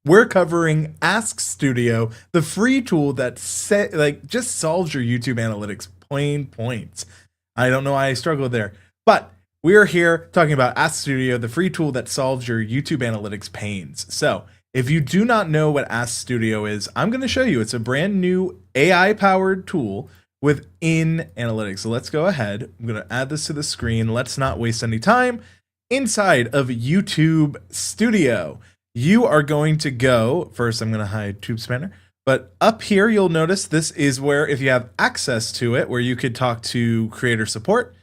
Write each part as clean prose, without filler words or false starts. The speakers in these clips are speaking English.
We're covering Ask Studio, the free tool that just solves your YouTube analytics plain points. I don't know why I struggled there, but we are here talking about Ask Studio, the free tool that solves your YouTube analytics pains. So if you do not know what Ask Studio is, I'm going to show you. It's a brand new AI-powered tool within analytics. So let's go ahead. I'm going to add this to the screen. Let's not waste any time. Inside of YouTube Studio, you are going to go, first I'm going to hide Tube Spanner, but up here you'll notice this is where, if you have access to it, where you could talk to creator support.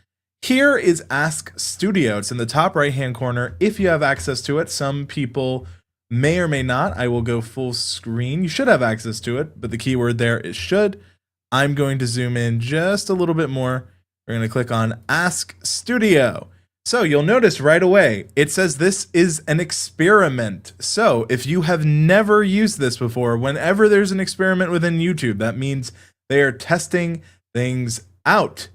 Here is Ask Studio. It's in the top right hand corner if you have access to it. Some people may or may not. I will go full screen. You should have access to it, but the keyword there is should. I'm going to zoom in just a little bit more. We're going to click on Ask Studio. So you'll notice right away, it says this is an experiment. So if you have never used this before, whenever there's an experiment within YouTube, that means they are testing things out.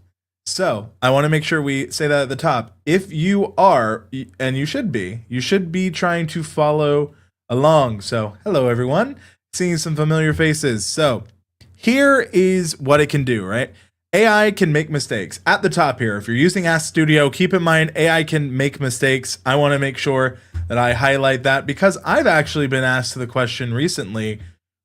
So I want to make sure we say that at the top. If you are, and you should be trying to follow along. So hello everyone, seeing some familiar faces. So here is what it can do, right? AI can make mistakes. At the top here, if you're using Ask Studio, keep in mind AI can make mistakes. I want to make sure that I highlight that because I've actually been asked the question recently,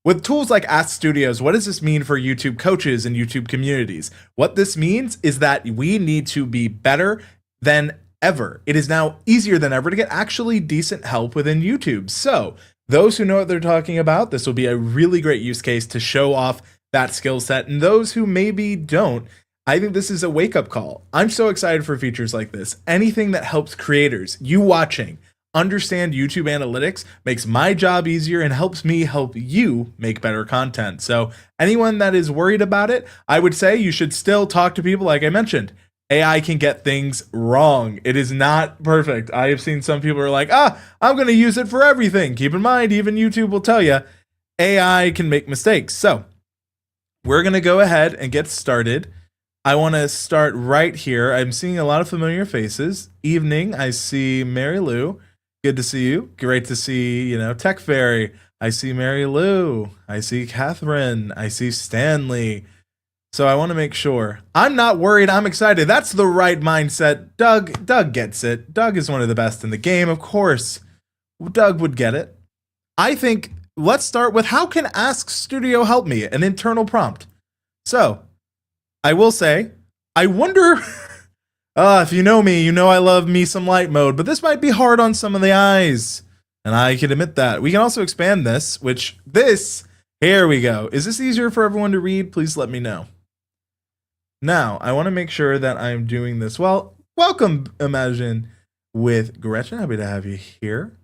with tools like Ask Studios, what does this mean for YouTube coaches and YouTube communities? What this means is that we need to be better than ever. It is now easier than ever to get actually decent help within YouTube. So those who know what they're talking about, this will be a really great use case to show off that skill set. And those who maybe don't, I think this is a wake-up call. I'm so excited for features like this. Anything that helps creators, you watching, understand YouTube analytics makes my job easier and helps me help you make better content. So anyone that is worried about it, I would say you should still talk to people. Like I mentioned, AI can get things wrong. It is not perfect. I have seen some people are like, I'm going to use it for everything. Keep in mind, even YouTube will tell you AI can make mistakes. So we're going to go ahead and get started. I want to start right here. I'm seeing a lot of familiar faces. Evening, I see Mary Lou. Good to see you. Great to see, Tech Fairy. I see Mary Lou. I see Catherine. I see Stanley. So I want to make sure. I'm not worried. I'm excited. That's the right mindset. Doug gets it. Doug is one of the best in the game. Of course, Doug would get it. I think let's start with how can Ask Studio help me? An internal prompt. So I will say, I wonder, if you know me, you know I love me some light mode, but this might be hard on some of the eyes. And I can admit that. We can also expand this, here we go. Is this easier for everyone to read? Please let me know. Now, I want to make sure that I'm doing this well. Welcome, Imagine with Gretchen. Happy to have you here.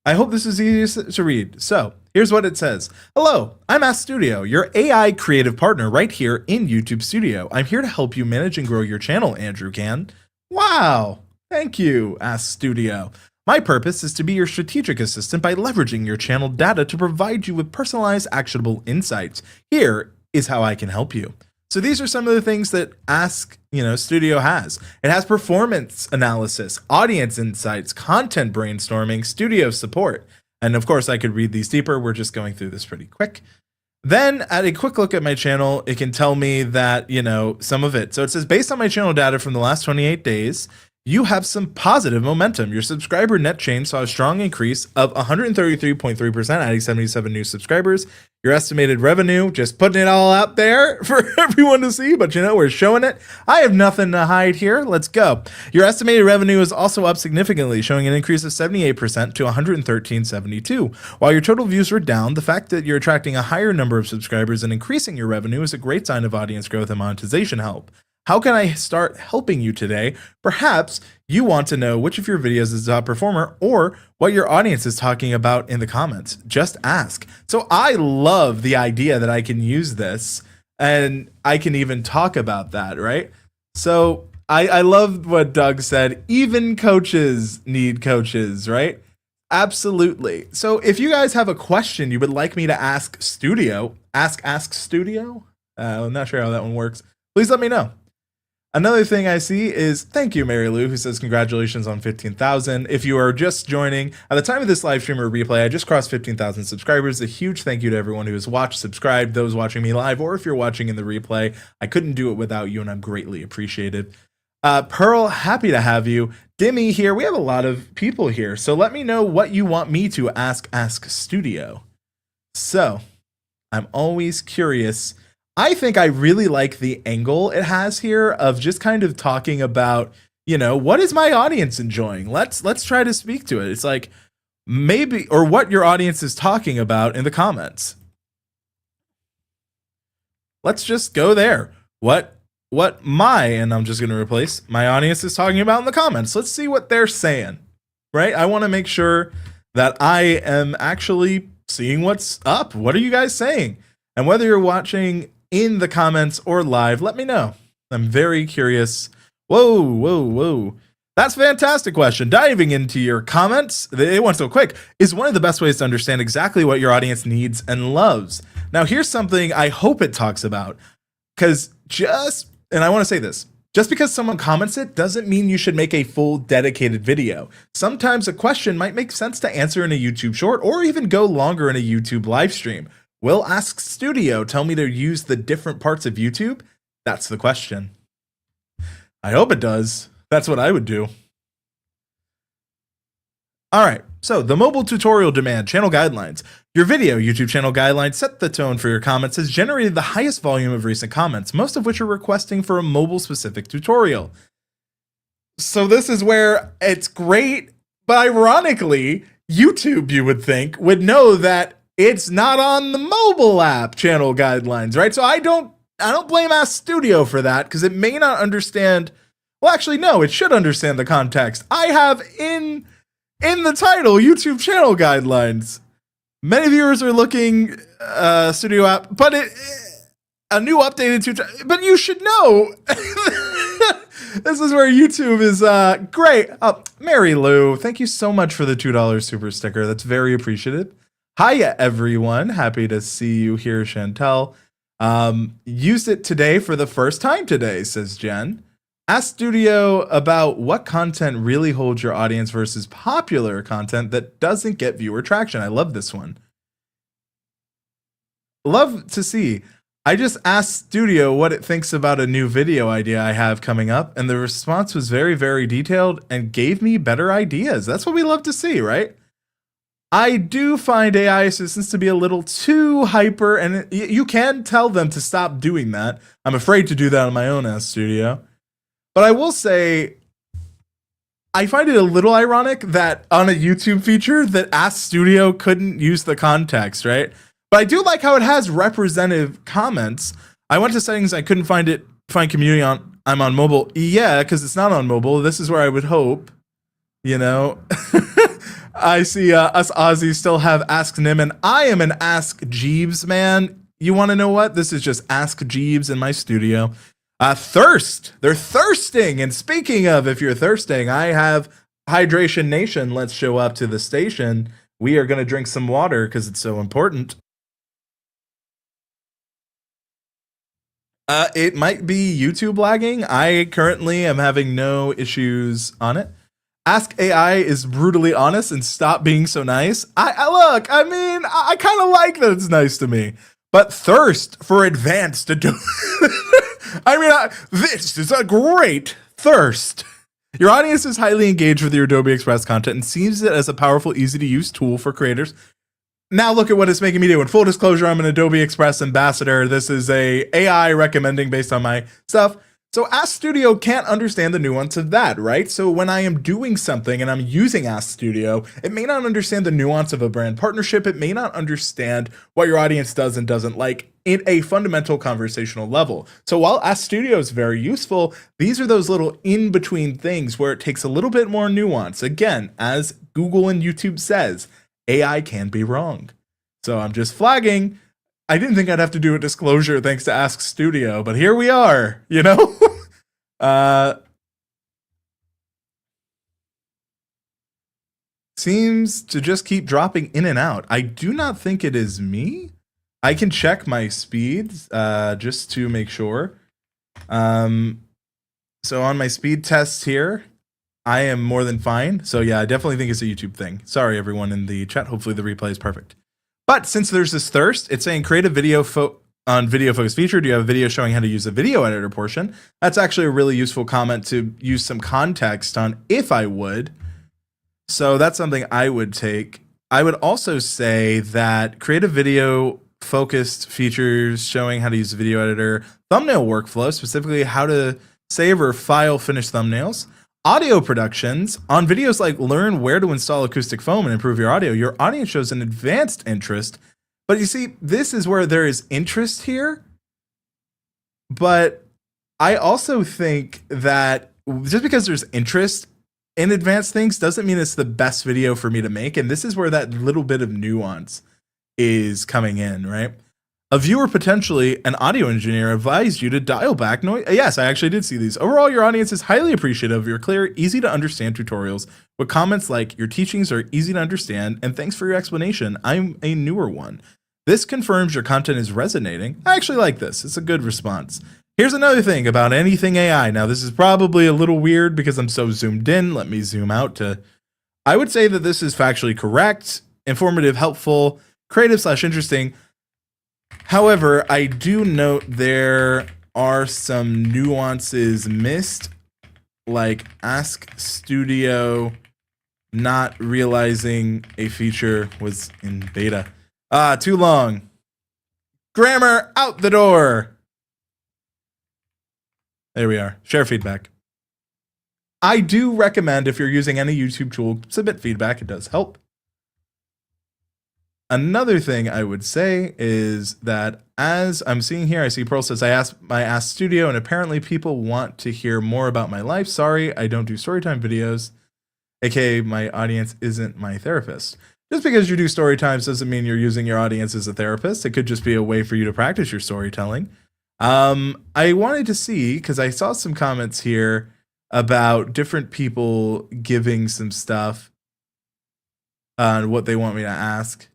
I hope this is easy to read. So here's what it says. Hello, I'm Ask Studio, your AI creative partner right here in YouTube Studio. I'm here to help you manage and grow your channel, Andrew can. Wow, thank you, Ask Studio. My purpose is to be your strategic assistant by leveraging your channel data to provide you with personalized, actionable insights. Here is how I can help you. So these are some of the things that Ask Studio has. It has performance analysis, audience insights, content brainstorming, studio support. And of course, I could read these deeper. We're just going through this pretty quick. Then at a quick look at my channel, it can tell me that, some of it. So it says, based on my channel data from the last 28 days, you have some positive momentum. Your subscriber net change saw a strong increase of 133.3%, adding 77 new subscribers. Your estimated revenue, just putting it all out there for everyone to see, but we're showing it. I have nothing to hide here. Let's go. Your estimated revenue is also up significantly, showing an increase of 78% to 113.72. While your total views were down, the fact that you're attracting a higher number of subscribers and increasing your revenue is a great sign of audience growth and monetization help. How can I start helping you today? Perhaps you want to know which of your videos is the top performer or what your audience is talking about in the comments. Just ask. So I love the idea that I can use this and I can even talk about that, right? So I love what Doug said. Even coaches need coaches, right? Absolutely. So if you guys have a question you would like me to ask Studio, Ask Studio? I'm not sure how that one works. Please let me know. Another thing I see is thank you, Mary Lou, who says congratulations on 15,000. If you are just joining, at the time of this live stream or replay, I just crossed 15,000 subscribers. A huge thank you to everyone who has watched, subscribed, those watching me live, or if you're watching in the replay. I couldn't do it without you, and I'm greatly appreciated. Pearl, happy to have you. Dimmy here. We have a lot of people here, so let me know what you want me to ask Studio. So, I'm always curious. I think I really like the angle it has here of just kind of talking about, you know, what is my audience enjoying? Let's try to speak to it. It's like maybe, or what your audience is talking about in the comments. Let's just go there. What and I'm just going to replace my audience is talking about in the comments. Let's see what they're saying, right? I want to make sure that I am actually seeing what's up. What are you guys saying? And whether you're watching in the comments or live, let me know. I'm very curious. Whoa. That's a fantastic question. Diving into your comments, it went so quick, is one of the best ways to understand exactly what your audience needs and loves. Now, here's something I hope it talks about, because and I want to say this, just because someone comments it doesn't mean you should make a full dedicated video. Sometimes a question might make sense to answer in a YouTube short or even go longer in a YouTube live stream. Will Ask Studio tell me to use the different parts of YouTube? That's the question. I hope it does. That's what I would do. All right, so the mobile tutorial demand channel guidelines. Your video YouTube channel guidelines set the tone for your comments, has generated the highest volume of recent comments, most of which are requesting for a mobile specific tutorial. So this is where it's great, but ironically, YouTube, you would think, would know that it's not on the mobile app channel guidelines, right? So I don't blame Ask Studio for that, because it may not understand. Well, actually, no, it should understand the context. I have in the title YouTube channel guidelines. Many viewers are looking Studio app, but a new updated tutorial. But you should know. This is where YouTube is great. Mary Lou, thank you so much for the $2 super sticker. That's very appreciated. Hiya, everyone. Happy to see you here, Chantel. Used it today for the first time today, says Jen. Ask Studio about what content really holds your audience versus popular content that doesn't get viewer traction. I love this one. Love to see. I just asked Studio what it thinks about a new video idea I have coming up, and the response was very, very detailed and gave me better ideas. That's what we love to see, right? I do find AI assistants to be a little too hyper, and you can tell them to stop doing that. I'm afraid to do that on my own Ask Studio. But I will say, I find it a little ironic that on a YouTube feature that Ask Studio couldn't use the context, right? But I do like how it has representative comments. I went to settings, I couldn't find community on, I'm on mobile. Yeah, because it's not on mobile. This is where I would hope, you know. I see us Aussies still have Ask Nim, and I am an Ask Jeeves man. You want to know what? This is just Ask Jeeves in my studio. Thirst. They're thirsting. And speaking of, if you're thirsting, I have Hydration Nation. Let's show up to the station. We are going to drink some water because it's so important. It might be YouTube lagging. I currently am having no issues on it. Ask AI is brutally honest and stop being so nice. I kind of like that it's nice to me. But thirst for advanced Adobe. This is a great thirst. Your audience is highly engaged with your Adobe Express content and sees it as a powerful, easy to use tool for creators. Now look at what it's making me do. In full disclosure, I'm an Adobe Express ambassador. This is a AI recommending based on my stuff. So Ask Studio can't understand the nuance of that, right? So when I am doing something and I'm using Ask Studio, it may not understand the nuance of a brand partnership. It may not understand what your audience does and doesn't like in a fundamental conversational level. So while Ask Studio is very useful, these are those little in-between things where it takes a little bit more nuance. Again, as Google and YouTube says, AI can be wrong. So I'm just flagging. I didn't think I'd have to do a disclosure thanks to Ask Studio, but here we are, you know? Seems to just keep dropping in and out. I do not think it is me. I can check my speeds just to make sure. So on my speed test here, I am more than fine. So yeah, I definitely think it's a YouTube thing. Sorry, everyone in the chat. Hopefully the replay is perfect. But since there's this thirst, it's saying create a video on video focus feature. Do you have a video showing how to use the video editor portion? That's actually a really useful comment to use some context on if I would. So that's something I would take. I would also say that create a video focused features showing how to use the video editor, thumbnail workflow, specifically how to save or file finished thumbnails, audio productions on videos like learn where to install acoustic foam and improve your audio. Your audience shows an advanced interest, but you see, this is where there is interest here. But I also think that just because there's interest in advanced things doesn't mean it's the best video for me to make. And this is where that little bit of nuance is coming in, right? A viewer, potentially an audio engineer, advised you to dial back noise. Yes, I actually did see these. Overall, your audience is highly appreciative of your clear, easy to understand tutorials with comments like, your teachings are easy to understand, and thanks for your explanation. I'm a newer one. This confirms your content is resonating. I actually like this. It's a good response. Here's another thing about anything AI. Now, this is probably a little weird because I'm so zoomed in. Let me zoom out to, I would say that this is factually correct, informative, helpful, creative/interesting. However, I do note there are some nuances missed, like Ask Studio not realizing a feature was in beta. Too long. Grammar out the door. There we are. Share feedback. I do recommend, if you're using any YouTube tool, submit feedback. It does help. Another thing I would say is that as I'm seeing here, I see Pearl says, I asked Studio, and apparently people want to hear more about my life. Sorry, I don't do storytime videos, aka my audience isn't my therapist. Just because you do story times doesn't mean you're using your audience as a therapist. It could just be a way for you to practice your storytelling. I wanted to see, because I saw some comments here about different people giving some stuff on what they want me to ask.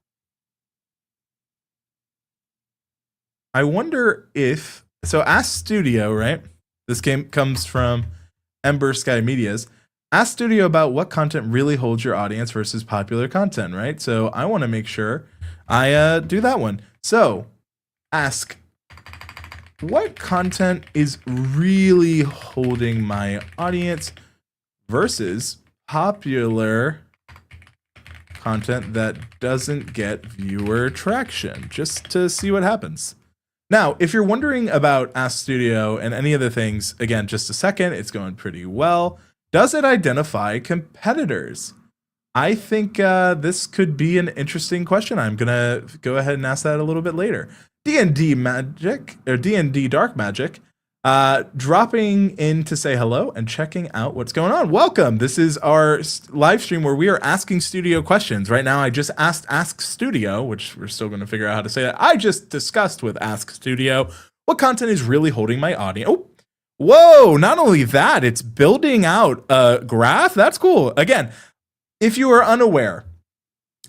I wonder if, so Ask Studio, right? This comes from Ember Sky Media's. Ask Studio about what content really holds your audience versus popular content, right? So I want to make sure I do that one. So ask, what content is really holding my audience versus popular content that doesn't get viewer traction, just to see what happens. Now, if you're wondering about Ask Studio and any other things, again, just a second, it's going pretty well. Does it identify competitors? I think this could be an interesting question. I'm gonna go ahead and ask that a little bit later. D&D Magic, or D&D Dark Magic, dropping in to say hello and checking out what's going on. Welcome. This is our live stream where we are asking Studio questions. Right now, I just asked Ask Studio, which we're still going to figure out how to say that. I just discussed with Ask Studio what content is really holding my audience. Oh, whoa, not only that, it's building out a graph. That's cool. Again, if you are unaware,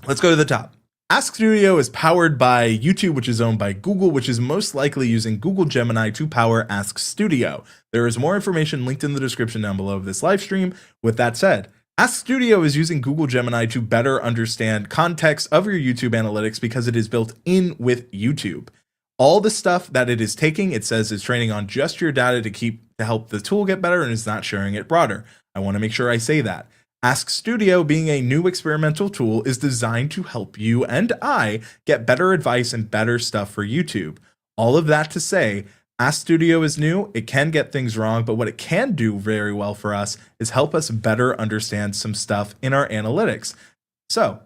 let's go to the top. Ask Studio is powered by YouTube, which is owned by Google, which is most likely using Google Gemini to power Ask Studio. There is more information linked in the description down below of this live stream. With that said, Ask Studio is using Google Gemini to better understand context of your YouTube analytics because it is built in with YouTube. All the stuff that it is taking, it says, is training on just your data to help the tool get better and is not sharing it broader. I want to make sure I say that. Ask Studio, being a new experimental tool, is designed to help you and I get better advice and better stuff for YouTube. All of that to say, Ask Studio is new. It can get things wrong, but what it can do very well for us is help us better understand some stuff in our analytics. So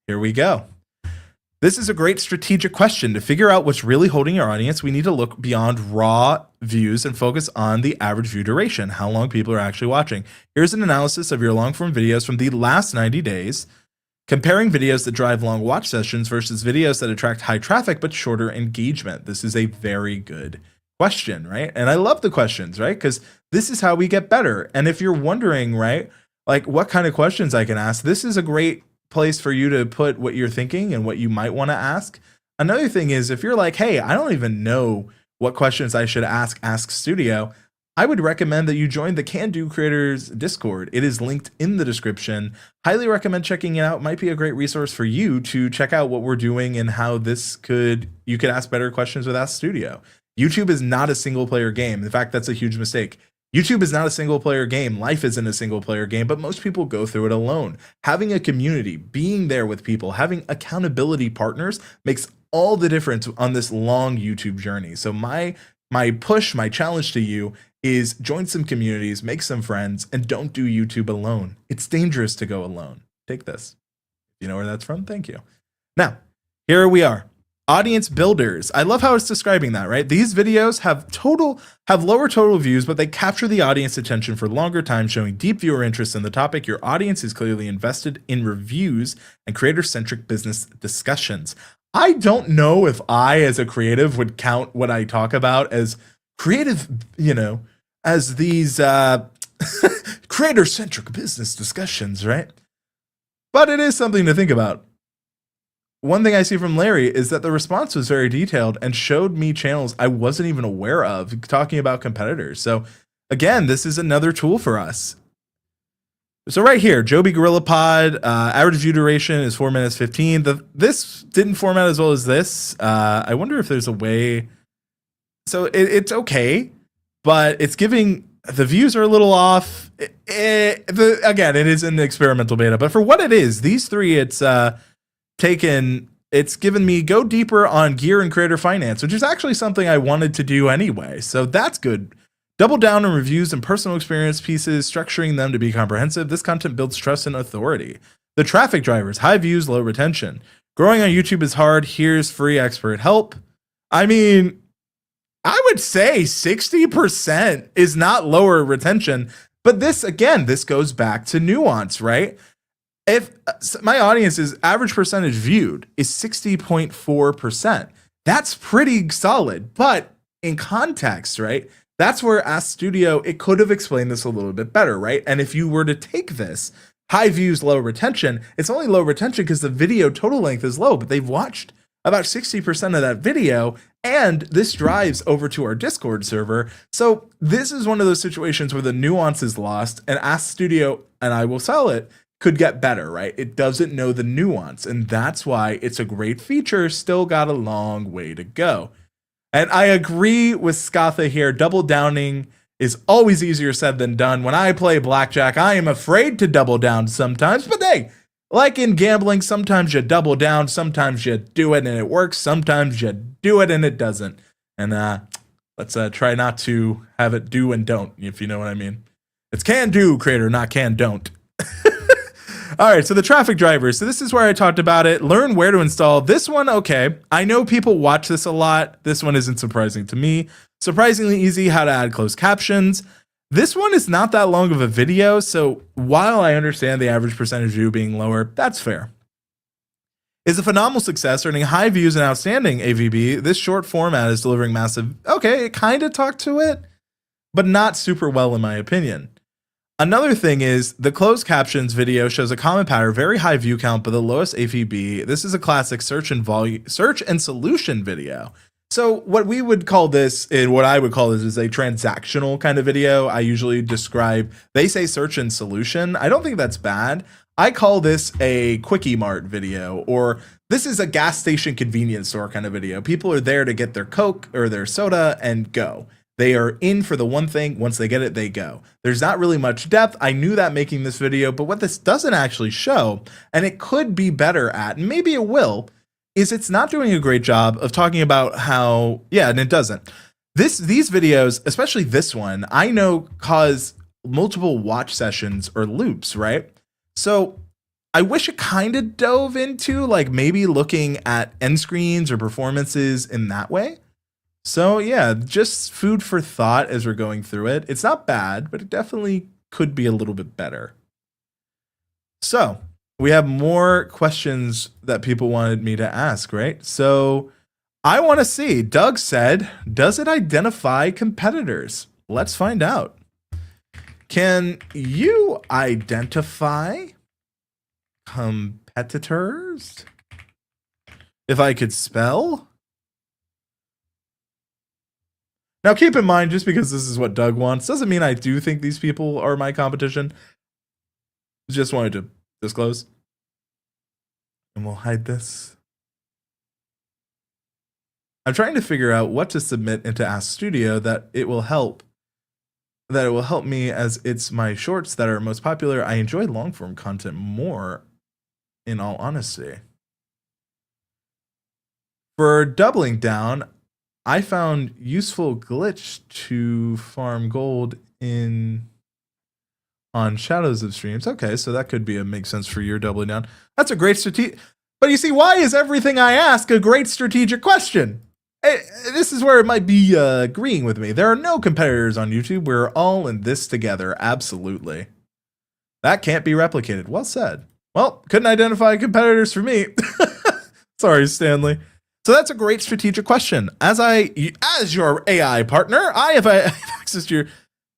here we go. This is a great strategic question. To figure out what's really holding your audience, we need to look beyond raw views and focus on the average view duration, how long people are actually watching. Here's an analysis of your long-form videos from the last 90 days, comparing videos that drive long watch sessions versus videos that attract high traffic but shorter engagement. This is a very good question, right? And I love the questions, right? Because this is how we get better. And if you're wondering, right, like what kind of questions I can ask, this is a great place for you to put what you're thinking and what you might want to ask. Another thing is, if you're like, hey, I don't even know what questions I should ask Studio, I would recommend that you join the Can Do Creators Discord. It is linked in the description. Highly recommend checking it out. Might be a great resource for you to check out what we're doing and how you could ask better questions with Ask Studio. YouTube is not a single player game. In fact, that's a huge mistake. YouTube is not a single player game. Life isn't a single player game, but most people go through it alone. Having a community, being there with people, having accountability partners makes all the difference on this long YouTube journey. So my challenge to you is join some communities, make some friends, and don't do YouTube alone. It's dangerous to go alone. Take this. You know where that's from? Thank you. Now, here we are. Audience builders. I love how it's describing that, right? These videos have lower total views, but they capture the audience attention for longer time, showing deep viewer interest in the topic. Your audience is clearly invested in reviews and creator-centric business discussions. I don't know if I, as a creative, would count what I talk about as creative, as these creator-centric business discussions, right? But it is something to think about. One thing I see from Larry is that the response was very detailed and showed me channels I wasn't even aware of talking about competitors. So again, this is another tool for us. So right here, Joby GorillaPod, average view duration is 4 minutes 15. This didn't format as well as this. I wonder if there's a way. So it's okay, but it's giving, the views are a little off. Again, it is in the experimental beta, but for what it is, these three, it's given me go deeper on gear and creator finance, which is actually something I wanted to do anyway. So that's good. Double down on reviews and personal experience pieces, structuring them to be comprehensive. This content builds trust and authority. The traffic drivers, high views, low retention. Growing on YouTube is hard. Here's free expert help. I mean, I would say 60% is not lower retention, but this goes back to nuance, right? If my audience's average percentage viewed is 60.4%, that's pretty solid. But in context, right? That's where Ask Studio, it could have explained this a little bit better, right? And if you were to take this, high views, low retention, it's only low retention because the video total length is low, but they've watched about 60% of that video, and this drives over to our Discord server. So this is one of those situations where the nuance is lost, and Ask Studio, and I will sell it, could get better, right? It doesn't know the nuance, and that's why it's a great feature, still got a long way to go. And I agree with Scatha here. Double downing is always easier said than done. When I play blackjack, I am afraid to double down sometimes, but hey, like in gambling, sometimes you double down, sometimes you do it and it works, sometimes you do it and it doesn't. And let's try not to have it do and don't, if you know what I mean. It's can do, creator, not can don't. All right, so the traffic drivers. So this is where I talked about it. Learn where to install. This one, okay. I know people watch this a lot. This one isn't surprising to me. Surprisingly easy, how to add closed captions. This one is not that long of a video, so while I understand the average percentage view being lower, that's fair. Is a phenomenal success, earning high views and outstanding AVB. This short format is delivering massive. Okay, it kind of talked to it, but not super well in my opinion. Another thing is the closed captions video shows a common pattern, very high view count, but the lowest AVB. This is a classic search and solution video. So what we would call this, and what I would call this, is a transactional kind of video. I usually describe, they say search and solution. I don't think that's bad. I call this a Quickie Mart video, or this is a gas station convenience store kind of video. People are there to get their Coke or their soda and go. They are in for the one thing. Once they get it, they go. There's not really much depth. I knew that making this video, but what this doesn't actually show, and it could be better at, and maybe it will, is it's not doing a great job of talking about how, and it doesn't. These videos, especially this one, I know cause multiple watch sessions or loops, right? So I wish it kind of dove into like maybe looking at end screens or performances in that way. So yeah, just food for thought as we're going through it. It's not bad, but it definitely could be a little bit better. So we have more questions that people wanted me to ask, right? So I want to see, Doug said, does it identify competitors? Let's find out. Can you identify competitors? If I could spell? Now, keep in mind, just because this is what Doug wants, doesn't mean I do think these people are my competition. Just wanted to disclose. And we'll hide this. I'm trying to figure out what to submit into Ask Studio that it will help me, as it's my shorts that are most popular. I enjoy long form content more, in all honesty. For doubling down, I found useful glitch to farm gold on Shadows of Streams. Okay, so that could make sense for your doubling down. That's a great strategic. But you see, why is everything I ask a great strategic question? This is where it might be agreeing with me. There are no competitors on YouTube. We're all in this together. Absolutely. That can't be replicated. Well said. Well, couldn't identify competitors for me. Sorry, Stanley. So that's a great strategic question. As your AI partner, I have access to your...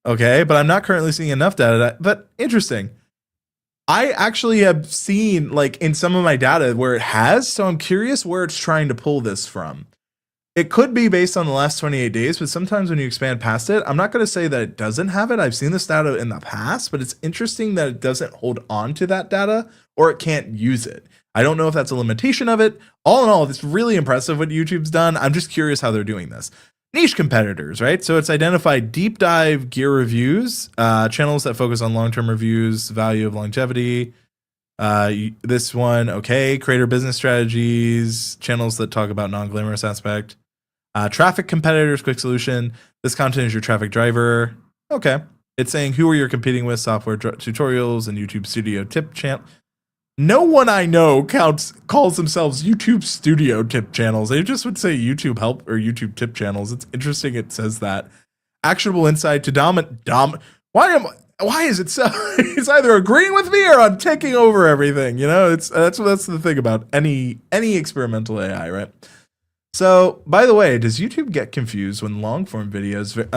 Okay, but I'm not currently seeing enough data. But interesting. I actually have seen, like, in some of my data where it has, so I'm curious where it's trying to pull this from. It could be based on the last 28 days, but sometimes when you expand past it, I'm not going to say that it doesn't have it. I've seen this data in the past, but it's interesting that it doesn't hold on to that data or it can't use it. I don't know if that's a limitation of it. All in all, it's really impressive what YouTube's done. I'm just curious how they're doing this. Niche competitors, right? So it's identified deep dive gear reviews, channels that focus on long-term reviews, value of longevity. This one, okay, creator business strategies, channels that talk about non-glamorous aspect. Traffic competitors, quick solution. This content is your traffic driver. Okay. It's saying who are you competing with, software tutorials and YouTube Studio tip channel. No one I know calls themselves YouTube Studio tip channels. They just would say YouTube help or YouTube tip channels. It's interesting it says that. Actionable insight to why is it so? It's either agreeing with me or I'm taking over everything. You know, that's the thing about any experimental AI, right? So, by the way, does YouTube get confused when long form videos?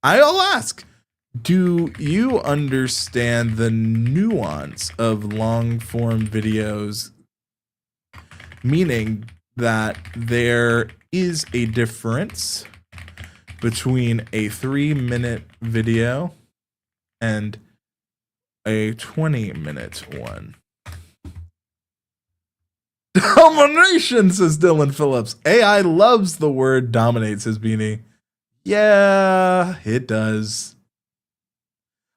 I'll ask. Do you understand the nuance of long form videos? Meaning that there is a difference between a 3-minute video and a 20-minute one. Domination, says Dylan Phillips. AI loves the word dominate, says Beanie. Yeah, it does.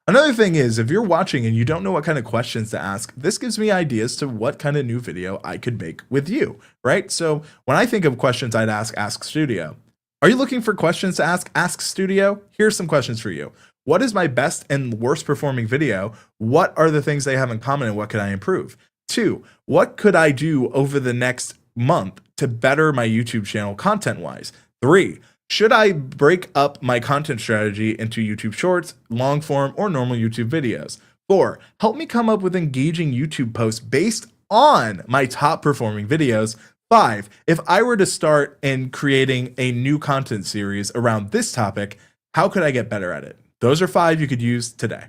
Another thing is, if you're watching and you don't know what kind of questions to ask, this gives me ideas to what kind of new video I could make with you, right? So when I think of questions I'd ask Studio. Are you looking for questions to ask Studio? Here's some questions for you. What is my best and worst performing video? What are the things they have in common and what could I improve? 2, what could I do over the next month to better my YouTube channel content-wise? 3, should I break up my content strategy into YouTube Shorts, long form, or normal YouTube videos? 4, help me come up with engaging YouTube posts based on my top performing videos. 5, if I were to start in creating a new content series around this topic, how could I get better at it? Those are 5 you could use today.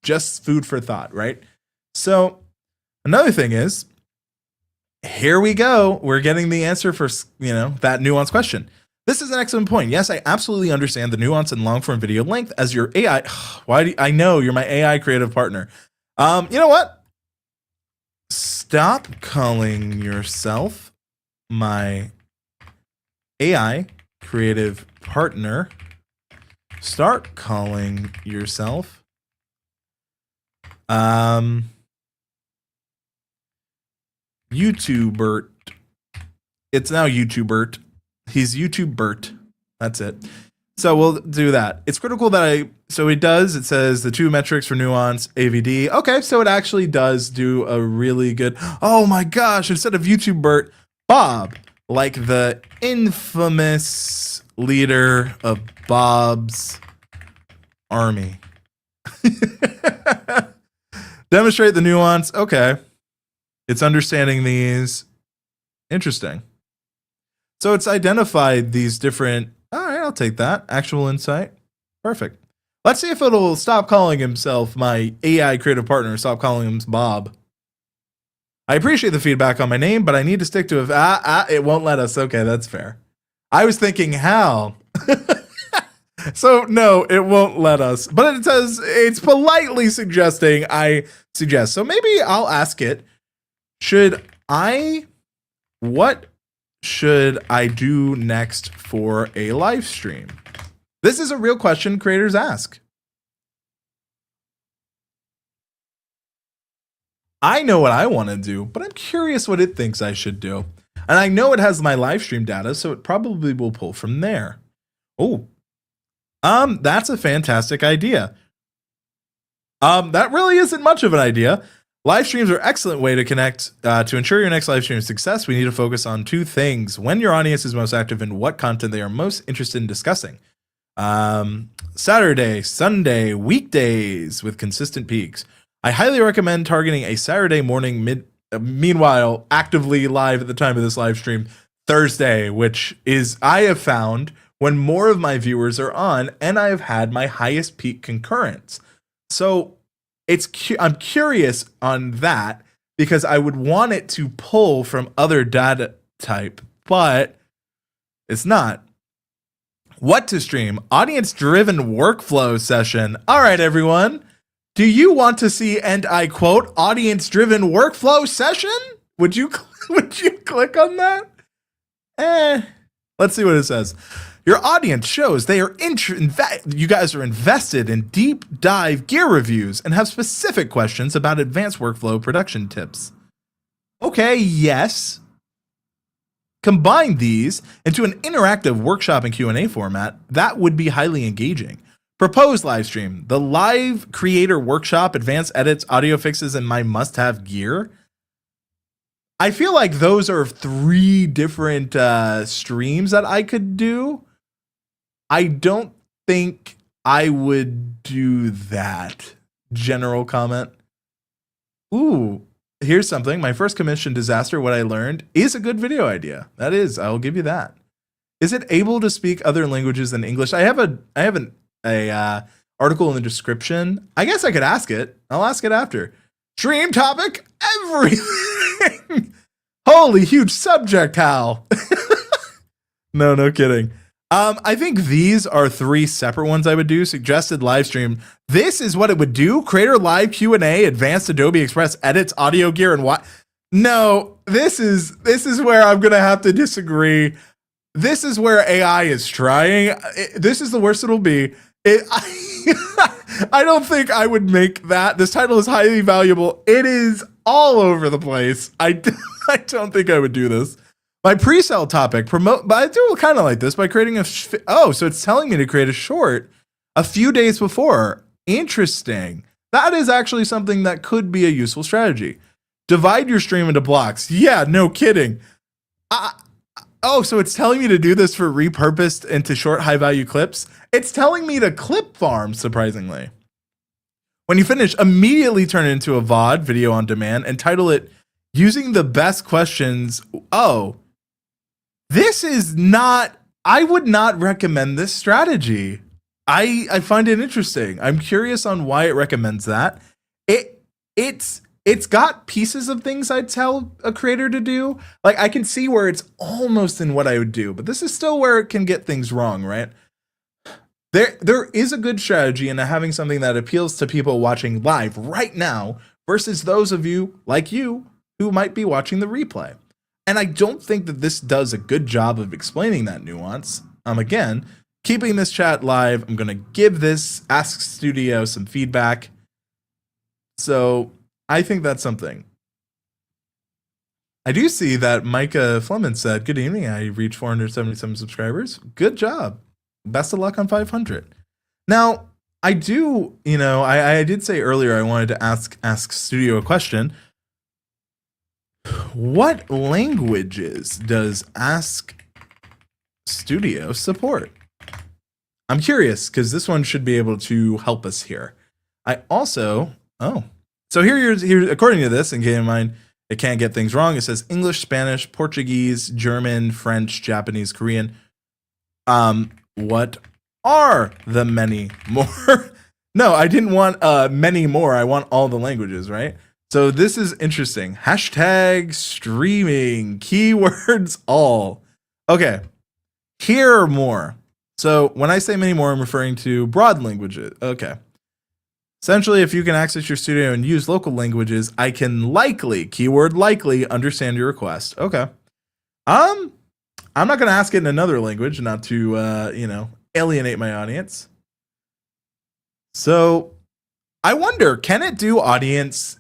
Just food for thought, right? So another thing is, here we go. We're getting the answer for, that nuanced question. This is an excellent point. Yes, I absolutely understand the nuance in long form video length as your AI. I know you're my AI creative partner. You know what? Stop calling yourself my AI creative partner. Start calling yourself YouTubert. It's now YouTubert. He's YouTubert. That's it. So we'll do that. It's critical that it says the 2 metrics for nuance, AVD. Okay, so it actually does do a really good, oh my gosh, instead of YouTubert, Bob, like the infamous leader of Bob's army. Demonstrate the nuance. Okay. It's understanding these. Interesting. So it's identified these different, all right, I'll take that. Actual insight. Perfect. Let's see if it'll stop calling himself my AI creative partner, stop calling him Bob. I appreciate the feedback on my name, but I need to stick to it. It won't let us. Okay, that's fair. I was thinking how. So no, it won't let us. But it says it's politely suggesting I suggest. So maybe I'll ask it, what should I do next for a live stream? This is a real question creators ask. I know what I want to do, but I'm curious what it thinks I should do. And I know it has my live stream data, so it probably will pull from there. Oh, that's a fantastic idea. That really isn't much of an idea. Live streams are an excellent way to connect. To ensure your next live stream success, we need to focus on two things: when your audience is most active and what content they are most interested in discussing. Saturday, Sunday, weekdays with consistent peaks. I highly recommend targeting a Saturday morning meanwhile, actively live at the time of this live stream, Thursday, which is, I have found, when more of my viewers are on, and I have had my highest peak concurrence. So I'm curious on that because I would want it to pull from other data type, but it's not. What to stream? Audience-driven workflow session. All right, everyone. Do you want to see, and I quote, audience-driven workflow session? Would you click on that? Let's see what it says. Your audience shows they are you guys are invested in deep dive gear reviews and have specific questions about advanced workflow production tips. Okay, yes. Combine these into an interactive workshop and Q&A format that would be highly engaging. Proposed live stream: the live creator workshop, advanced edits, audio fixes, and my must-have gear. I feel like those are 3 different streams that I could do. I don't think I would do that. General comment. Ooh, here's something. My first commission disaster, what I learned, is a good video idea. That is, I will give you that. Is it able to speak other languages than English? I have an article in the description. I guess I could ask it. I'll ask it after. Stream topic, everything. Holy huge subject, Hal. No kidding. I think these are 3 separate ones I would do. Suggested live stream. This is what it would do. Creator live Q&A, advanced Adobe Express edits, audio gear, and what? No, this is where I'm going to have to disagree. This is where AI is trying. This is the worst it'll be. I don't think I would make that. This title is highly valuable. It is all over the place. I don't think I would do this. My pre-sale topic, but I do kind of like this by creating so it's telling me to create a short a few days before. Interesting. That is actually something that could be a useful strategy. Divide your stream into blocks. Yeah, no kidding. So it's telling me to do this for repurposed into short high-value clips. It's telling me to clip farm, surprisingly. When you finish, immediately turn it into a VOD, video on demand, and title it using the best questions. This is not, I would not recommend this strategy. I find it interesting. I'm curious on why it recommends that. It's got pieces of things I'd tell a creator to do. Like, I can see where it's almost in what I would do, but this is still where it can get things wrong, right? There is a good strategy in having something that appeals to people watching live right now versus those of you like you who might be watching the replay. And I don't think that this does a good job of explaining that nuance. Again, keeping this chat live, I'm going to give this Ask Studio some feedback. So I think that's something. I do see that Micah Fleming said, good evening, I reached 477 subscribers. Good job. Best of luck on 500. Now, I do, I did say earlier I wanted to ask Studio a question. What languages does Ask Studio support? I'm curious because this one should be able to help us here. I also, so here, according to this, and keep in mind, it can't get things wrong. It says English, Spanish, Portuguese, German, French, Japanese, Korean. What are the many more? No, I didn't want many more. I want all the languages, right? So this is interesting. Hashtag streaming, keywords all. Okay, here are more. So when I say many more, I'm referring to broad languages. Okay. Essentially, if you can access your studio and use local languages, I can likely, keyword likely, understand your request. Okay. I'm not going to ask it in another language, not to, alienate my audience. So I wonder, can it do audience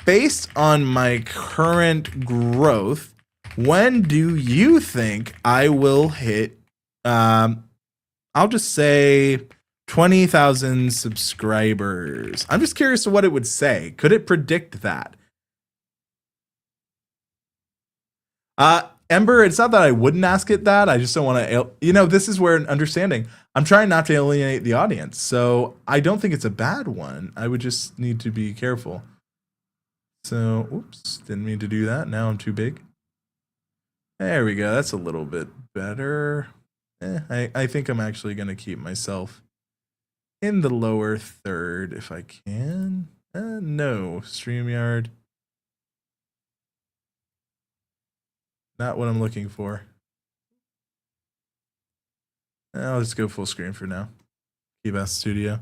based on my current growth? When do you think I will hit, I'll just say 20,000 subscribers? I'm just curious to what it would say. Could it predict that? Ember, it's not that I wouldn't ask it that. I just don't want to, this is where an understanding. I'm trying not to alienate the audience. So I don't think it's a bad one. I would just need to be careful. So, oops, didn't mean to do that. Now I'm too big. There we go. That's a little bit better. I think I'm actually going to keep myself in the lower third if I can. No, StreamYard. Not what I'm looking for. I'll just go full screen for now. Keybest Studio.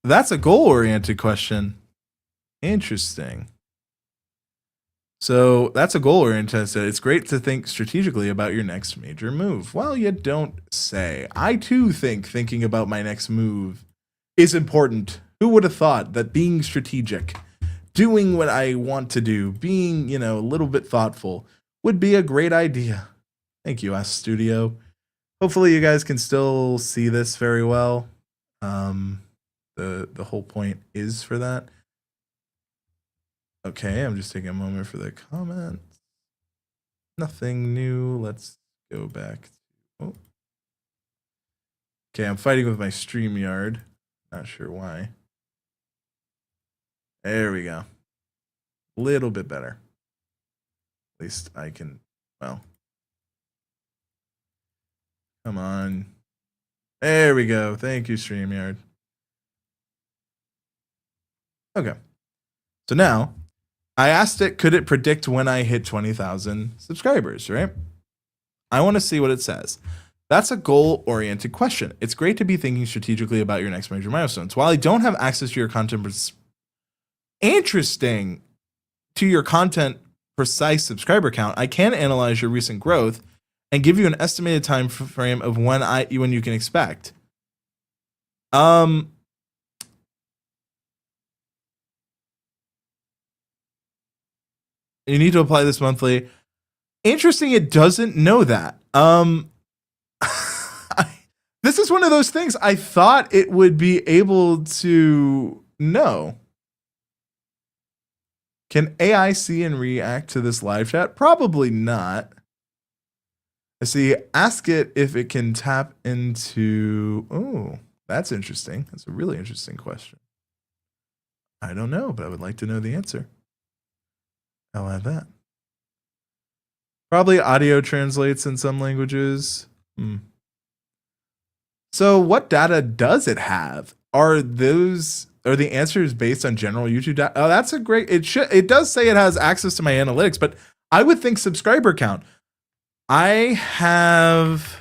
That's a goal-oriented question. Interesting. So that's a goal-oriented. It's great to think strategically about your next major move. Well, you don't say. I too think thinking about my next move is important. Who would have thought that being strategic, doing what I want to do, being, a little bit thoughtful would be a great idea. Thank you, Ask Studio. Hopefully you guys can still see this very well. The whole point is for that. Okay, I'm just taking a moment for the comments. Nothing new. Let's go back. Okay, I'm fighting with my StreamYard. Not sure why. There we go. A little bit better. At least I can, well. Come on. There we go. Thank you, StreamYard. Okay. So now, I asked it, could it predict when I hit 20,000 subscribers, right? I want to see what it says. That's a goal-oriented question. It's great to be thinking strategically about your next major milestones. While I don't have access to your content, interesting to your content precise subscriber count, I can analyze your recent growth and give you an estimated time frame of when you can expect. You need to apply this monthly. Interesting, it doesn't know that. This is one of those things I thought it would be able to know. Can AI see and react to this live chat? Probably not. I see, ask it if it can tap into... Oh, that's interesting. That's a really interesting question. I don't know, but I would like to know the answer. I'll add that. Probably audio translates in some languages. So what data does it have? Are the answers based on general YouTube data? Oh, that's a great, it does say it has access to my analytics, but I would think subscriber count. I have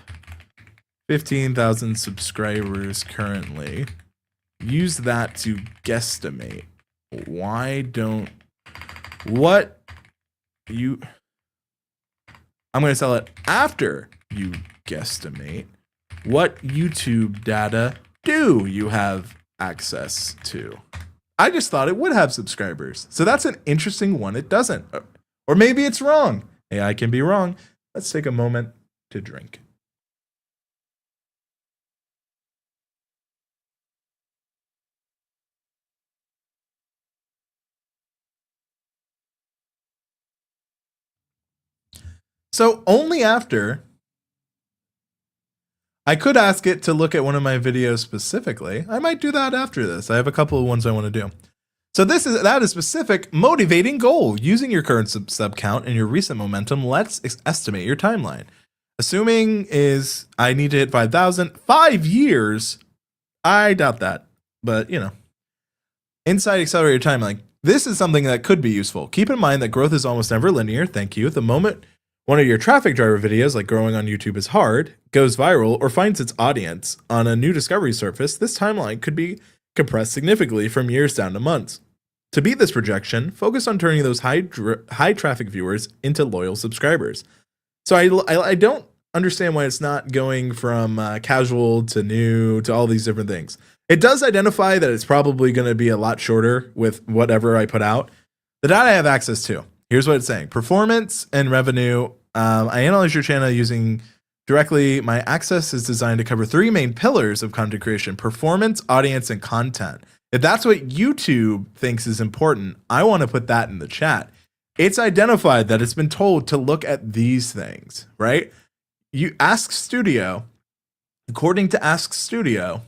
15,000 subscribers currently. Use that to guesstimate. I'm going to sell it after you guesstimate. What YouTube data do you have access to? I just thought it would have subscribers. So that's an interesting one. It doesn't. Or maybe it's wrong. AI can be wrong. Let's take a moment to drink. So only after, I could ask it to look at one of my videos specifically. I might do that after this. I have a couple of ones I want to do. So that is specific motivating goal. Using your current sub count and your recent momentum, let's estimate your timeline. Assuming is I need to hit 5,000, 5 years. I doubt that, but inside accelerator timeline. This is something that could be useful. Keep in mind that growth is almost never linear. Thank you. At the moment, One of your traffic driver videos, like growing on YouTube is hard, goes viral or finds its audience on a new discovery surface, this timeline could be compressed significantly from years down to months. To beat this projection, focus on turning those high traffic viewers into loyal subscribers. So I don't understand why it's not going from casual to new to all these different things. It does identify that it's probably going to be a lot shorter with whatever I put out. The data I have access to. Here's what it's saying. Performance and revenue. I analyze your channel using directly. My access is designed to cover 3 main pillars of content creation: performance, audience, and content. If that's what YouTube thinks is important, I want to put that in the chat. It's identified that it's been told to look at these things, right? You Ask Studio, according to Ask Studio,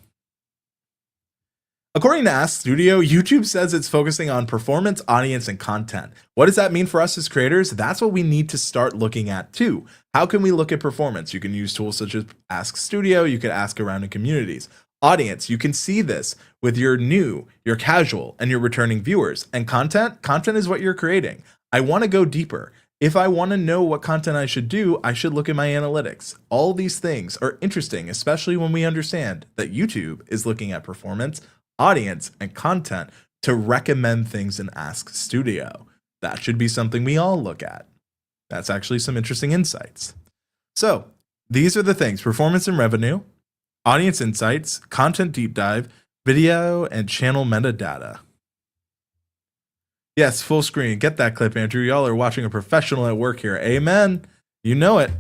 YouTube says it's focusing on performance, audience, and content. What does that mean for us as creators? That's what we need to start looking at too. How can we look at performance? You can use tools such as Ask Studio. You could ask around in communities. Audience, you can see this with your new, your casual, and your returning viewers. And content is what you're creating. I want to go deeper. If I want to know what content I should do, I should look at my analytics. All these things are interesting, especially when we understand that YouTube is looking at performance, audience, and content to recommend things in Ask Studio. That should be something we all look at. That's actually some interesting insights. So these are the things: performance and revenue, audience insights, content deep dive, video, and channel metadata. Yes, full screen. Get that clip, Andrew. Y'all are watching a professional at work here. Amen. You know it.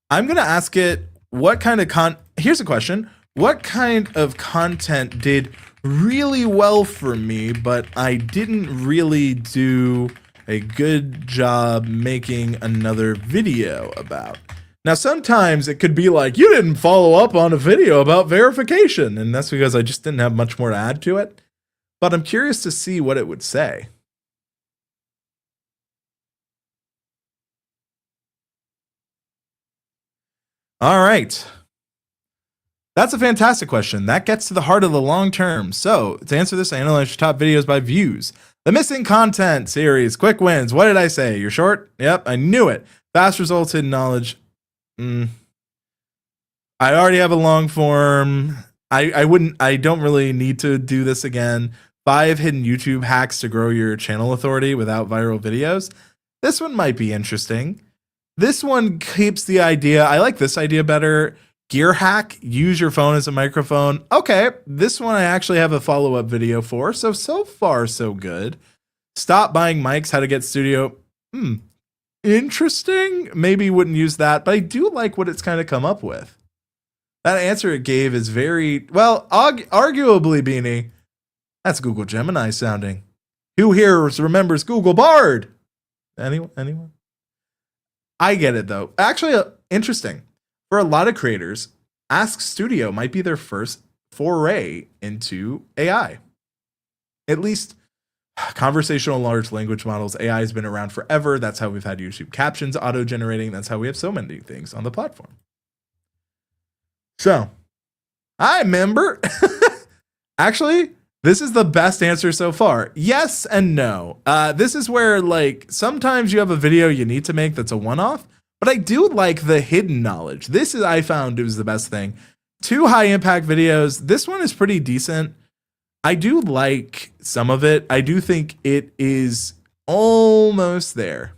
I'm going to ask it what kind of here's a question. What kind of content did really well for me, but I didn't really do a good job making another video about? Now, sometimes it could be like, you didn't follow up on a video about verification, and that's because I just didn't have much more to add to it. But I'm curious to see what it would say. All right. That's a fantastic question. That gets to the heart of the long term. So to answer this, I analyze your top videos by views. The missing content series, quick wins. What did I say? You're short? Yep, I knew it. Fast results, hidden knowledge. I already have a long form. I don't really need to do this again. 5 hidden YouTube hacks to grow your channel authority without viral videos. This one might be interesting. This one keeps the idea. I like this idea better. Gear hack, use your phone as a microphone. Okay, this one I actually have a follow-up video for. So far, so good. Stop buying mics, how to get studio. Interesting. Maybe wouldn't use that, but I do like what it's kind of come up with. That answer it gave is very, well, arguably, Beanie, that's Google Gemini sounding. Who here remembers Google Bard? Anyone? I get it, though. Actually, interesting. For a lot of creators, Ask Studio might be their first foray into AI. At least conversational large language models. AI has been around forever. That's how we've had YouTube captions auto-generating. That's how we have so many things on the platform. So, I remember. Actually, this is the best answer so far. Yes and no. This is where, like, sometimes you have a video you need to make that's a one-off, but I do like the hidden knowledge. This is, I found it was the best thing. 2 high impact videos. This one is pretty decent. I do like some of it. I do think it is almost there.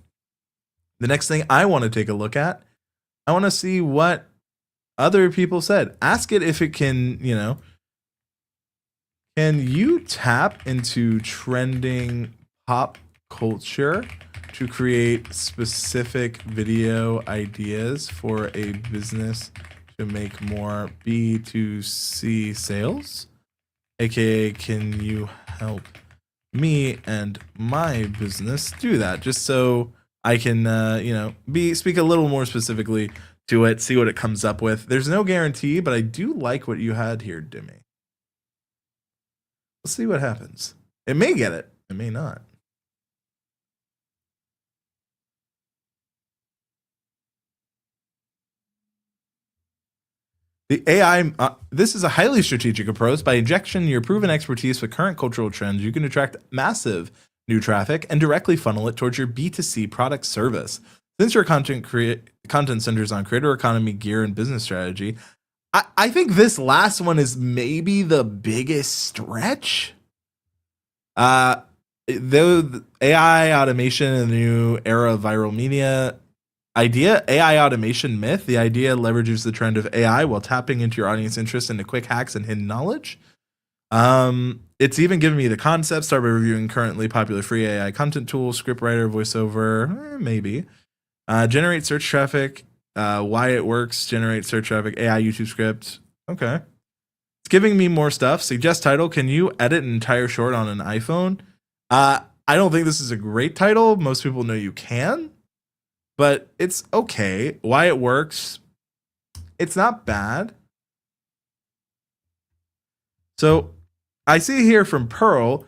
The next thing I want to take a look at, I want to see what other people said. Ask it if it can, can you tap into trending pop culture to create specific video ideas for a business to make more B2C sales? AKA, can you help me and my business do that? Just so I can, speak a little more specifically to it, see what it comes up with. There's no guarantee, but I do like what you had here, Dimmy. We'll see what happens. It may get it. It may not. The AI, this is a highly strategic approach. By injecting your proven expertise with current cultural trends, you can attract massive new traffic and directly funnel it towards your B2C product service. Since your content centers on creator economy, gear, and business strategy, I think this last one is maybe the biggest stretch. Though AI automation in the new era of viral media idea, AI automation myth, the idea leverages the trend of AI while tapping into your audience interest into quick hacks and hidden knowledge. It's even given me the concept. Start by reviewing currently popular free AI content tools, scriptwriter, voiceover, maybe. Generate search traffic, why it works, generate search traffic, AI YouTube script. Okay. It's giving me more stuff. Suggest title. Can you edit an entire short on an iPhone? I don't think this is a great title. Most people know you can, but it's okay. Why it works, it's not bad. So I see here from Pearl,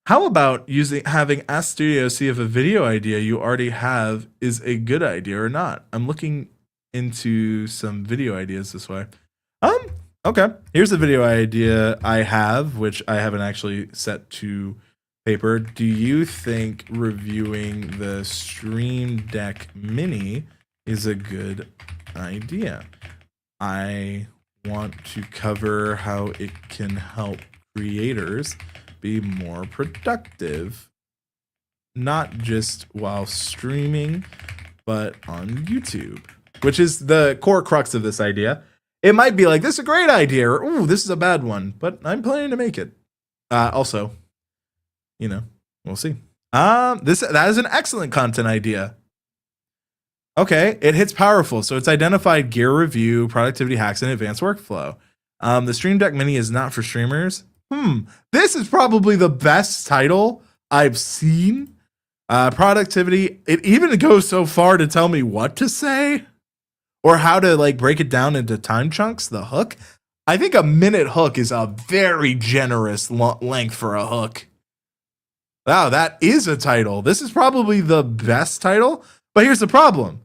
how about having Ask Studio see if a video idea you already have is a good idea or not? I'm looking into some video ideas this way. Okay. Here's the video idea I have, which I haven't actually set to paper. Do you think reviewing the Stream Deck Mini is a good idea? I want to cover how it can help creators be more productive, not just while streaming, but on YouTube, which is the core crux of this idea. It might be like, this is a great idea, or, ooh, this is a bad one, but I'm planning to make it. Also, we'll see. That is an excellent content idea. Okay, it hits powerful. So it's identified gear review, productivity hacks, and advanced workflow. The Stream Deck Mini is not for streamers. This is probably the best title I've seen. Productivity. It even goes so far to tell me what to say or how to break it down into time chunks. The hook. I think a minute hook is a very generous length for a hook. Wow, that is a title. This is probably the best title. But here's the problem.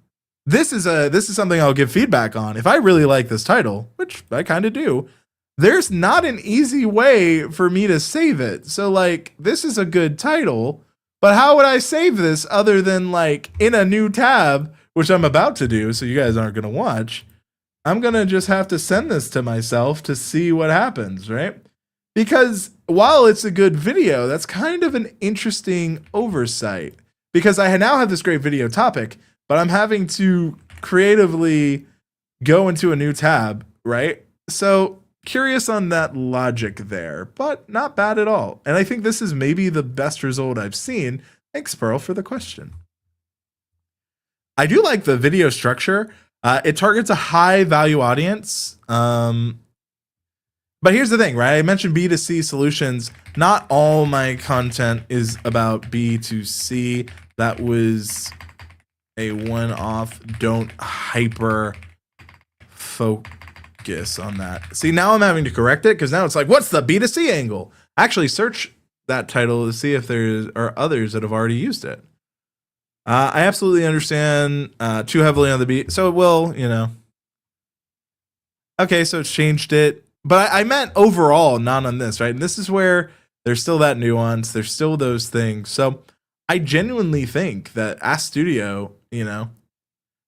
This is something I'll give feedback on. If I really like this title, which I kind of do, there's not an easy way for me to save it. So this is a good title, but how would I save this other than in a new tab, which I'm about to do, so you guys aren't going to watch. I'm going to just have to send this to myself to see what happens, right? Because while it's a good video, that's kind of an interesting oversight. Because I now have this great video topic, but I'm having to creatively go into a new tab, right? So curious on that logic there, but not bad at all. And I think this is maybe the best result I've seen. Thanks, Pearl, for the question. I do like the video structure. It targets a high value audience. But here's the thing, right? I mentioned B2C solutions. Not all my content is about B2C. That was a one-off. Don't hyper focus on that. See, now I'm having to correct it because now it's like, what's the B2C angle? Actually, search that title to see if there are others that have already used it. I absolutely understand too heavily on the B. So it will, Okay, so it's changed it. But I meant overall, not on this, right? And this is where there's still that nuance. There's still those things. So I genuinely think that Ask Studio,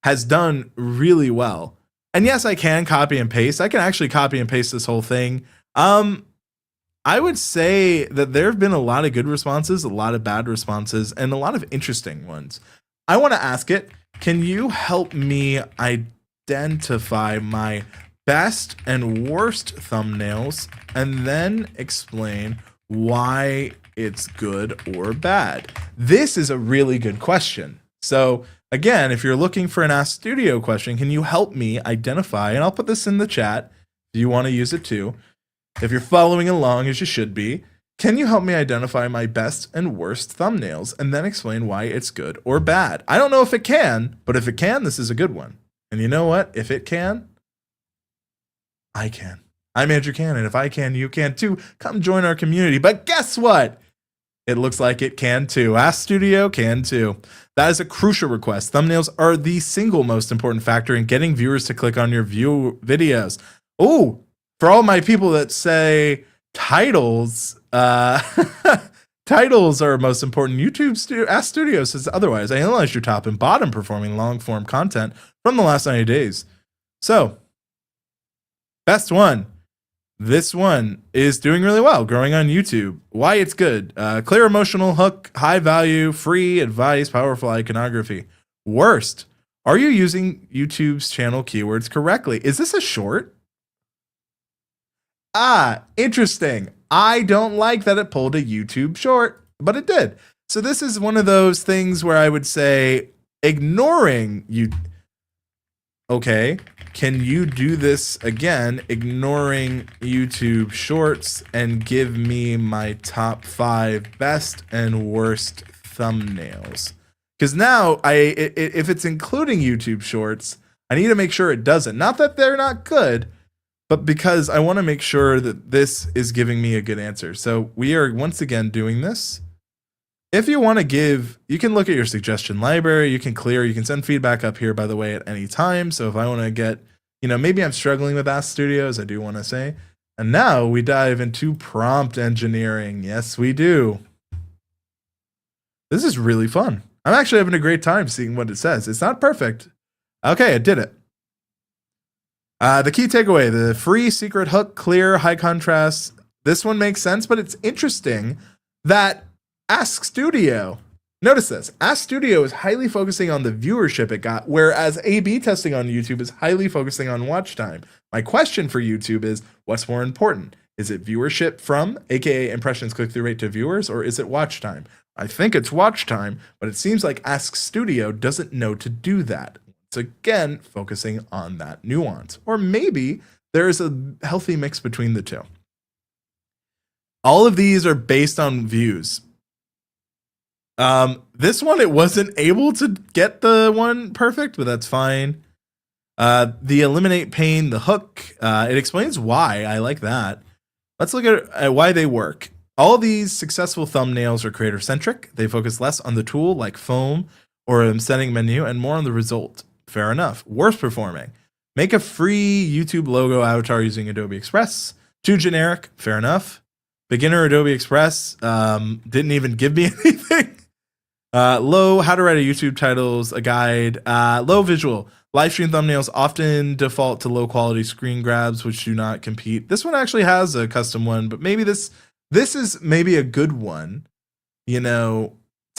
has done really well. And yes, I can copy and paste. I can actually copy and paste this whole thing. I would say that there have been a lot of good responses, a lot of bad responses, and a lot of interesting ones. I want to ask it, can you help me identify my best and worst thumbnails and then explain why it's good or bad? This is a really good question. So again, if you're looking for an Ask Studio question, can you help me identify, and I'll put this in the chat if you want to use it too. If you're following along, as you should be, can you help me identify my best and worst thumbnails and then explain why it's good or bad? I don't know if it can, but if it can, this is a good one. And you know what? If it can, I can. I'm Andrew Cannon. If I can, you can too. Come join our community. But guess what? It looks like it can too. Ask Studio can too. That is a crucial request. Thumbnails are the single most important factor in getting viewers to click on your videos. Oh, for all my people that say titles, titles are most important. Ask Studio says otherwise. I analyzed your top and bottom performing long form content from the last 90 days. So, best one. This one is doing really well, growing on YouTube. Why it's good. Clear emotional hook, high value, free advice, powerful iconography. Worst. Are you using YouTube's channel keywords correctly? Is this a short? Interesting. I don't like that it pulled a YouTube short, but it did. So this is one of those things where I would say ignoring you. Okay, can you do this again, ignoring YouTube shorts, and give me my top 5 best and worst thumbnails? Because now if it's including YouTube shorts, I need to make sure it doesn't. Not that they're not good, but because I want to make sure that this is giving me a good answer. So we are once again doing this. If you want to give, you can look at your suggestion library. You can clear, you can send feedback up here, by the way, at any time. So if I want to get, maybe I'm struggling with Ask Studios, I do want to say. And now we dive into prompt engineering. Yes, we do. This is really fun. I'm actually having a great time seeing what it says. It's not perfect. Okay, it did it. The key takeaway, the free secret hook, clear, high contrast. This one makes sense, but it's interesting that Ask Studio, notice this, Ask Studio is highly focusing on the viewership it got, whereas A/B testing on YouTube is highly focusing on watch time. My question for YouTube is, what's more important? Is it viewership from, aka impressions click-through rate to viewers, or is it watch time? I think it's watch time, but it seems like Ask Studio doesn't know to do that. It's again focusing on that nuance. Or maybe there's a healthy mix between the two. All of these are based on views. This one, it wasn't able to get the one perfect, but that's fine. The eliminate pain, the hook, it explains why. I like that. Let's look at why they work. All of these successful thumbnails are creator centric. They focus less on the tool like foam or a setting menu and more on the result. Fair enough. Worst performing. Make a free YouTube logo avatar using Adobe Express. Too generic. Fair enough. Beginner Adobe Express didn't even give me anything. Low, how to write a YouTube titles, a guide. Low visual. Live stream thumbnails often default to low quality screen grabs, which do not compete. This one actually has a custom one, but maybe this is maybe a good one, to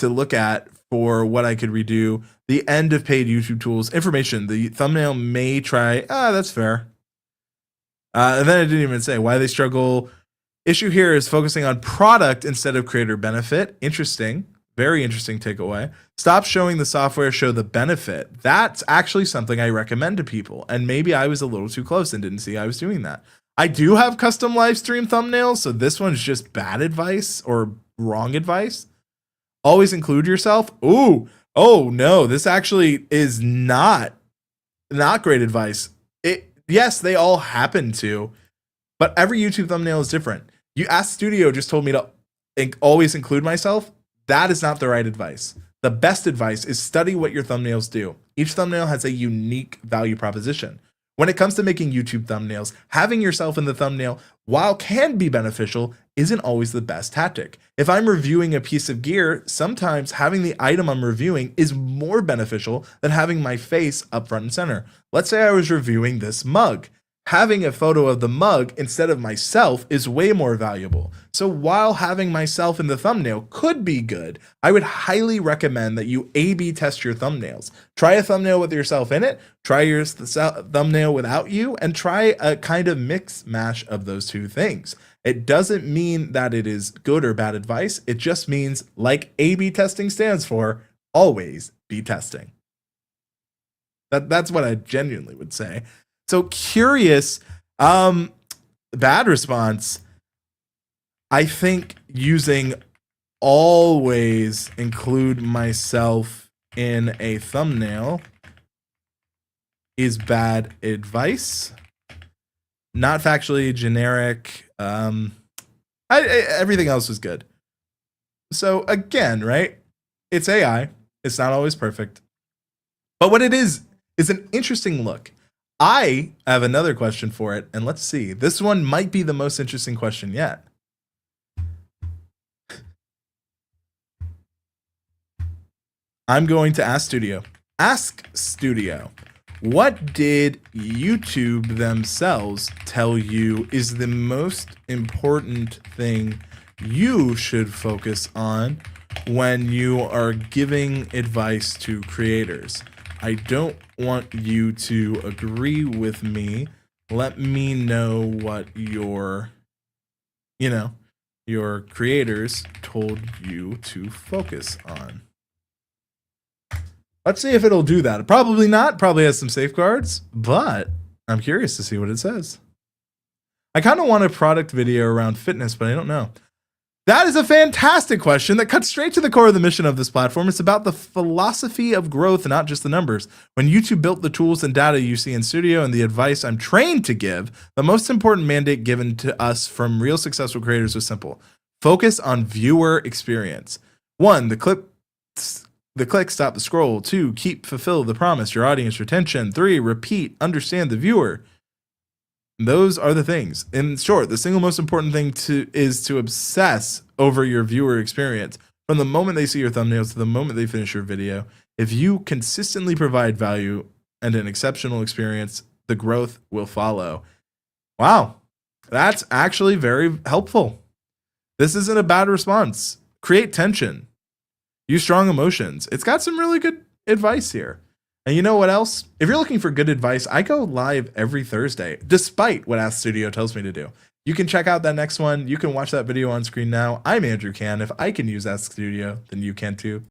look at for what I could redo. The end of paid YouTube tools information. The thumbnail may try. That's fair. And then I didn't even say why they struggle. Issue here is focusing on product instead of creator benefit. Interesting. Very interesting takeaway. Stop showing the software, show the benefit. That's actually something I recommend to people. And maybe I was a little too close and didn't see I was doing that. I do have custom live stream thumbnails, so this one's just bad advice or wrong advice. Always include yourself. Oh no, this actually is not great advice. Yes, they all happen to, but every YouTube thumbnail is different. Ask Studio just told me to always include myself. That is not the right advice. The best advice is study what your thumbnails do. Each thumbnail has a unique value proposition. When it comes to making YouTube thumbnails, having yourself in the thumbnail, while can be beneficial, isn't always the best tactic. If I'm reviewing a piece of gear, sometimes having the item I'm reviewing is more beneficial than having my face up front and center. Let's say I was reviewing this mug. Having a photo of the mug instead of myself is way more valuable. So while having myself in the thumbnail could be good, I would highly recommend that you A/B test your thumbnails. Try a thumbnail with yourself in it, try your thumbnail without you, and try a kind of mix mash of those two things. It doesn't mean that it is good or bad advice. It just means, like A/B testing stands for, always be testing. That's what I genuinely would say. So curious, bad response. I think using always include myself in a thumbnail is bad advice. Not factually generic. Everything else was good. So again, right? It's AI. It's not always perfect. But what it is an interesting look. I have another question for it, and let's see. This one might be the most interesting question yet. I'm going to Ask Studio. Ask Studio, what did YouTube themselves tell you is the most important thing you should focus on when you are giving advice to creators? I don't want you to agree with me. Let me know what your creators told you to focus on. Let's see if it'll do that. Probably not. Probably has some safeguards, but I'm curious to see what it says. I kind of want a product video around fitness, but I don't know. That is a fantastic question that cuts straight to the core of the mission of this platform. It's about the philosophy of growth, not just the numbers. When YouTube built the tools and data you see in Studio and the advice I'm trained to give, the most important mandate given to us from real successful creators was simple. Focus on viewer experience. 1, the click, stop the scroll. 2, keep, fulfill the promise, your audience retention. 3, repeat, understand the viewer. Those are the things. In short, the single most important thing is to obsess over your viewer experience. From the moment they see your thumbnails to the moment they finish your video, if you consistently provide value and an exceptional experience, the growth will follow. Wow, that's actually very helpful. This isn't a bad response. Create tension. Use strong emotions. It's got some really good advice here. And you know what else? If you're looking for good advice, I go live every Thursday, despite what Ask Studio tells me to do. You can check out that next one. You can watch that video on screen now. I'm Andrew Can. If I can use Ask Studio, then you can too.